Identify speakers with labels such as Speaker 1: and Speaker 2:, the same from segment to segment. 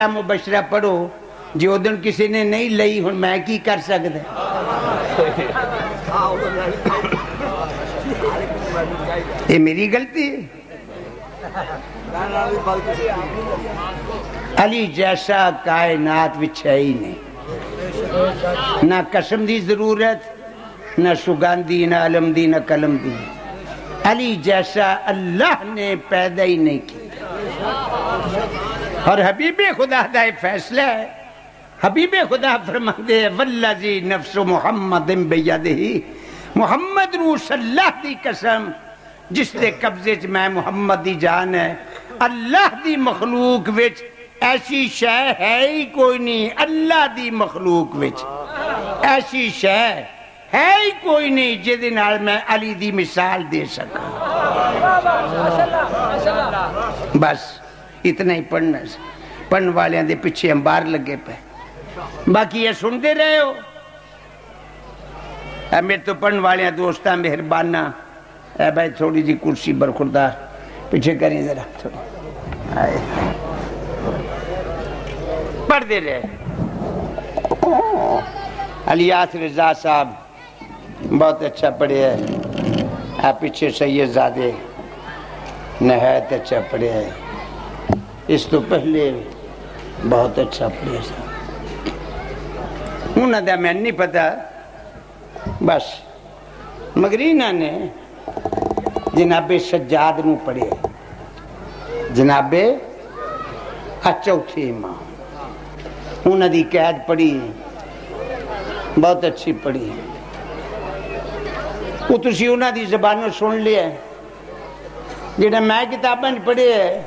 Speaker 1: مبشرہ پڑھو جی او دن کسی نے نہیں لئی ہن میں کی کر سکتا یہ میری غلطی ہے علی جیسا کائنات وچ ہے ہی نہیں نہ قسم دی ضرورت نہ سگاندی نہ علم دی نہ قلم دی علی جیسا اللہ نے پیدا ہی نہیں کیا اور حبیب خدا دا فیصلہ ہے حبیب خدا فرماندے والذی نفس محمد بیدہ محمد نو صلی اللہ دی قسم جس دے قبضے چ میں محمد دی جان ہے اللہ دی مخلوق وچ ایسی شے ہے ہی کوئی نہیں اللہ دی مخلوق وچ ایسی شے ہے ہی کوئی نہیں جدے نال میں علی دی مثال دے سکاں بس اتنا ہی پڑھنا سے پڑھن والے دے پیچھے انبار لگے پہ باقی یہ سنتے رہے ہو اے میرے تو پڑھن والے دوستاں مہربانہ اے بھائی تھوڑی جی کرسی برخوردار پیچھے کریں ذرا آئے پڑھ دے رہے الیاس رضا صاحب بہت اچھا پڑھے ہے پیچھے سید زادے نہایت اچھا پڑھے ہے اس تو پہلے بہت اچھا پڑھے ہے انہوں نے میں نہیں پتا بس مگرینہ نے جناب سجاد نو پڑھے جناب چوتھی امام انہوں نے قید پڑھی بہت اچھی پڑھی وہ تسی انہوں نے زبانوں سن لیا جنہاں میں کتابیں پڑھے ہے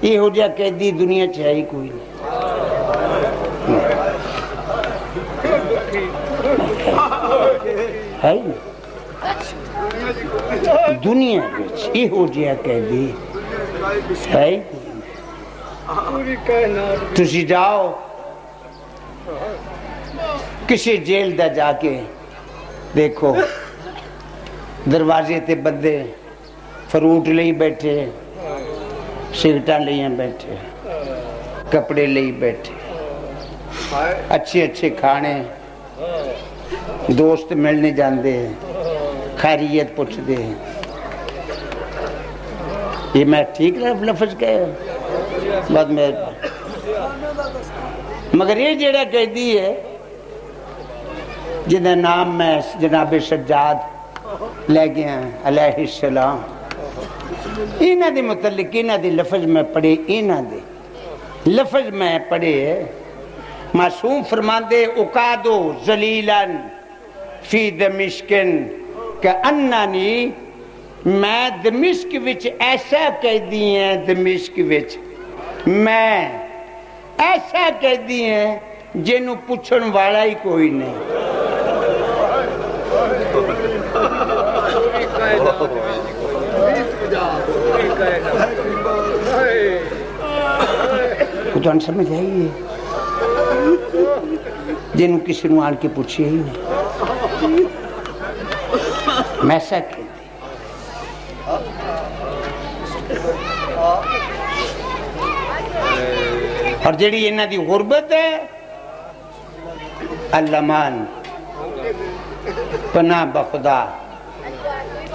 Speaker 1: یہ ہو جا قیدی دنیا چاہے ہی کوئی نہیں ہے ہی نہیں دنیا یہ ہو جا قیدی ہے ہی تسی جاؤ کسی جیل دا جا کے دیکھو دروازے تے بندے فروٹ لئی بیٹھے سگٹاں لئی بیٹھے کپڑے لئی بیٹھے اچھے اچھے کھانے دوست ملنے جاندے خیریت پوچھ دے یہ میں ٹھیک لفظ کہے بات میں مگر یہ جیڑا قیدی ہے جنہاں نام میں جناب سجاد لے گیا علیہ السلام اینا دے متعلق اینا دے لفظ میں پڑھے اینا دے لفظ میں پڑھے معصوم فرماندے اقادو ذلیلاً فی دمشکن کہ انانی میں دمشق وچ ایسا قیدی ہیں دمشق وچ میں ایسا قیدی ہیں جنہوں پوچھن والا ہی کوئی نہیں کچھ ان سمجھ آئیے جنہوں کسی نو آن کے پوچھے ہی نہیں میں ایسا کہتی اور جڑی انہاں دی غربت ہے اللہمان پناہ بخدا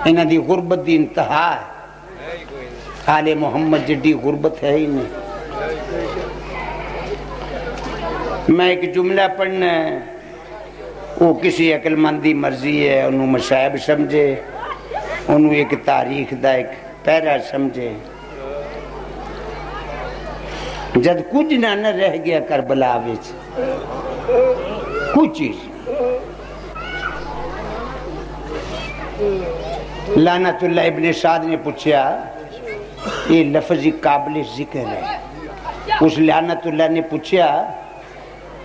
Speaker 1: انہاں دی غربت دی انتہا ہے آل محمد جڑی غربت ہے ہی نہیں میں ایک جملہ پڑھنا ہے وہ کسی عقل مندی مرضی ہے انہوں مشائب سمجھے انہوں ایک تاریخ دا ایک پیرا سمجھے جد کچھ نہ رہ گیا کربلا وچ کچھ چیز لعنت اللہ ابن سعد نے پوچھا یہ لفظ قابل ذکر ہے اس لعنت اللہ نے پوچھا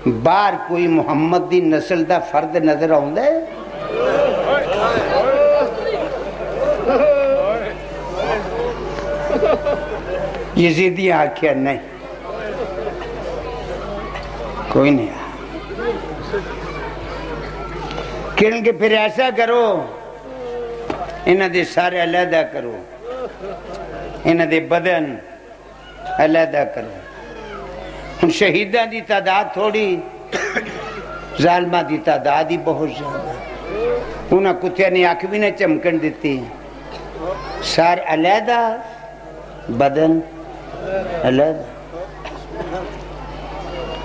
Speaker 1: باہر کوئی محمد دی نسل دا فرد نظر آؤندا ہے یزیدی آکھیا نہیں کوئی نہیں کہنے کہ پھر ایسا کرو انہاں دے سارے علیحدہ کرو انہاں دے بدن علیحدہ کرو ہن شہیداں دی تعداد تھوڑی، ظالماں دی تعداد ہی بہت زیادہ. انہاں کتیاں نے اکھ بھی نہ چمکن دیتی، سار علیحدہ بدن علیحدہ.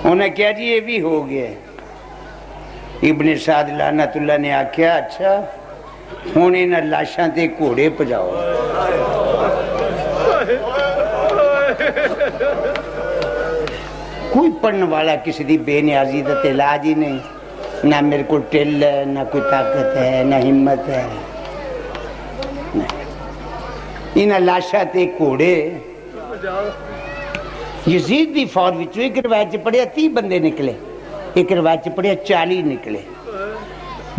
Speaker 1: انہیں کہا جی یہ بھی ہو گیا. ابن سعد لعنت اللہ نے آکھیا اچھا ہن انہاں لاشاں تے گھوڑے پجاؤ. کوئی پڑھنے والا کسی دی بے نیازی دا علاج ہی نہیں، نہ میرے کو ٹل ہے، نہ کوئی طاقت ہے، نہ ہمت ہے. انہاں لاشاں تے گھوڑے. یزید دی فوج وچوں ایک روایت چ پڑھیا 30 بندے نکلے، ایک روایت چ پڑھیا 40 نکلے.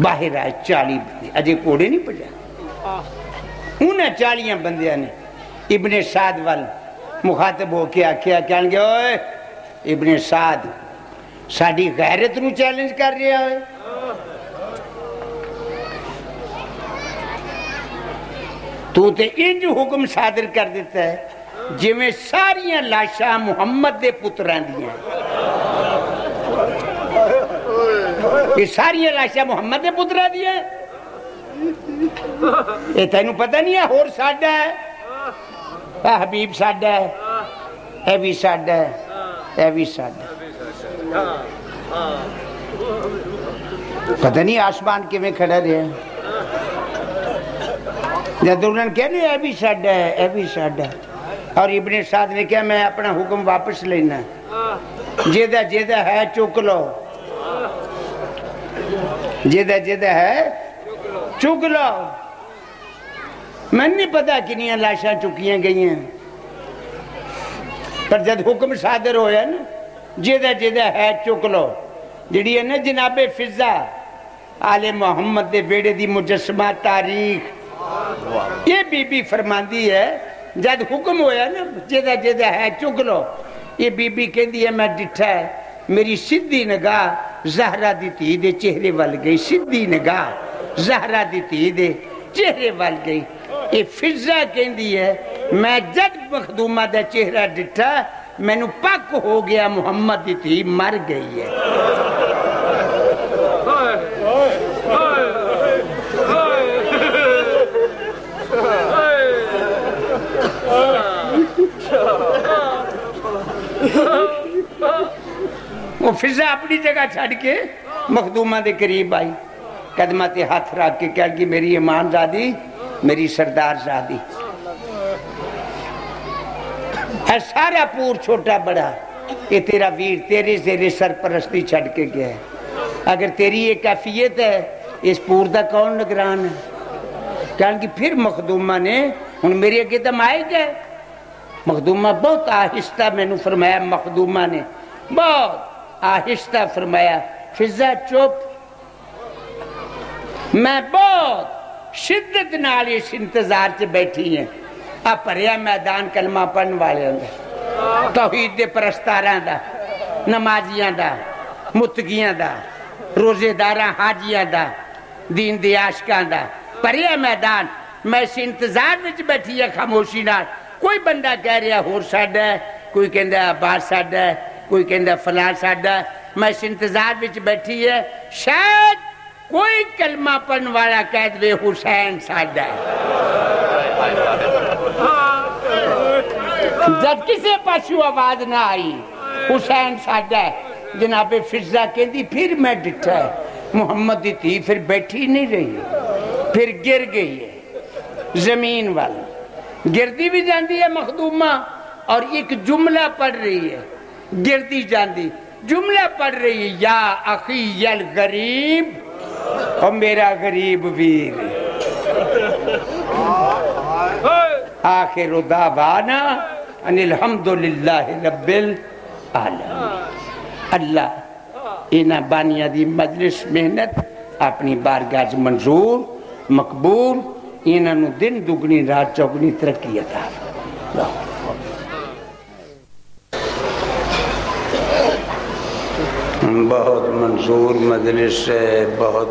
Speaker 1: باہر آئے 40 بندے، اجے گھوڑے نہیں پجا. انہاں 40 بندیاں نے ابن سعد وال مخاطب ہو کے آکھیا، کہن گے اوئے ابن سعد ساڈی غیرت نو چیلنج کر رہا ہے. تو تے انج حکم صادر کر دیتا ہے جی میں ساریاں لاشاں محمد دے پتراں دیاں. یہ ساریاں لاشاں محمد دے پتراں دیاں. یہ تینوں پتہ نہیں ہے ہور ساڈا ہے، اے حبیب ساڈا ہے، اے بھی ساڈا ہے، اے بھی ساڈا ہے. پتہ نہیں آسمان کیویں کھڑا رہا. جب انہوں نے کہا اے بھی ساڈا ہے، اے بھی ساڈا ہے. اور ابن سعد نے کہا میں اپنا حکم واپس لینا، جیدہ جیدہ ہے چک لو، جیدہ جیدہ ہے چک لو. میں نہیں پتا کنیاں لاشاں چکیاں گئی ہیں، پر جب حکم صادر ہویا نا جیدہ جیدہ ہے چک لو. جڑی ہے نا جناب فضا آل محمد دے بیڑے دی مجسمہ تاریخ، یہ بی بی فرماندی ہے جب حکم ہویا نا جیدہ جیدہ ہے چک لو. یہ بی بی کہندی ہے میں ڈٹھا ہے، میری سدھی نگاہ زہرا دی تھی دے چہرے وال گئی، سدھی نگاہ زہرا دی تھی دے چہرے وال گئی. یہ فضا کہندی ہے میں جد مخدومہ دا چہرہ ڈٹھا مینوں پک ہو گیا محمد دی تھی مر گئی ہے. وہ فضا اپنی جگہ چھڑ کے مخدومہ دے قریب آئی، قدمہ تے ہاتھ رکھ کے کہہ گی میری ایمان زادی، میری سردار زادی، اے سارا پور چھوٹا بڑا یہ تیرا ویر تیرے زیر سرپرستی چھڑ کے گیا ہے. اگر تیری یہ کیفیت ہے اس پور دا کون نگران ہے؟ کہنے کہ پھر مخدومہ نے ان میری اگے دم آئے گئے. مخدومہ بہت آہستہ میں نے فرمایا، مخدومہ نے بہت آہستہ فرمایا فضا چپ، میں بہت شدت نال اس انتظار سے بیٹھی ہیں. آپ پریا میدان کلمہ پڑھن والے ہوں توحید دے پرستاراں دا، نمازیاں دا، متقیاں دا، روزے داراں حاجیاں دا، دین دے عاشقاں دا پریا میدان. میں اس انتظار وچ بیٹھی ہے خاموشی نال. کوئی بندہ کہہ رہا ہور ساڈا ہے، کوئی کہندا عباس ساڈا ہے، کوئی کہندا فلاں ساڈا ہے. میں اس انتظار وچ بیٹھی ہے شاید کوئی کلمہ پڑھن والا کہہ دے حسین ساڈا ہے. جب کسی پاسوں آواز نہ آئی حسین ساڈا ہے، جناب فضا کہندی پھر میں ڈٹھا ہے محمد دی تھی پھر بیٹھی نہیں رہی، پھر گر گئی ہے زمین والا. گردی بھی جاندی ہے مخدومہ اور ایک جملہ پڑھ رہی ہے، گردی جاندی جملہ پڑھ رہی ہے یا اخی الغریب، اور میرا غریب ویر. آخر دعوانا ان الحمدللہ رب العالمین. اللہ انہاں بانیاں دی مجلس محنت اپنی بارگاہ منظور مقبول، انہاں نو دن دگنی رات چوگنی ترقی عطا فرما. بہت منظور مجلس ہے، بہت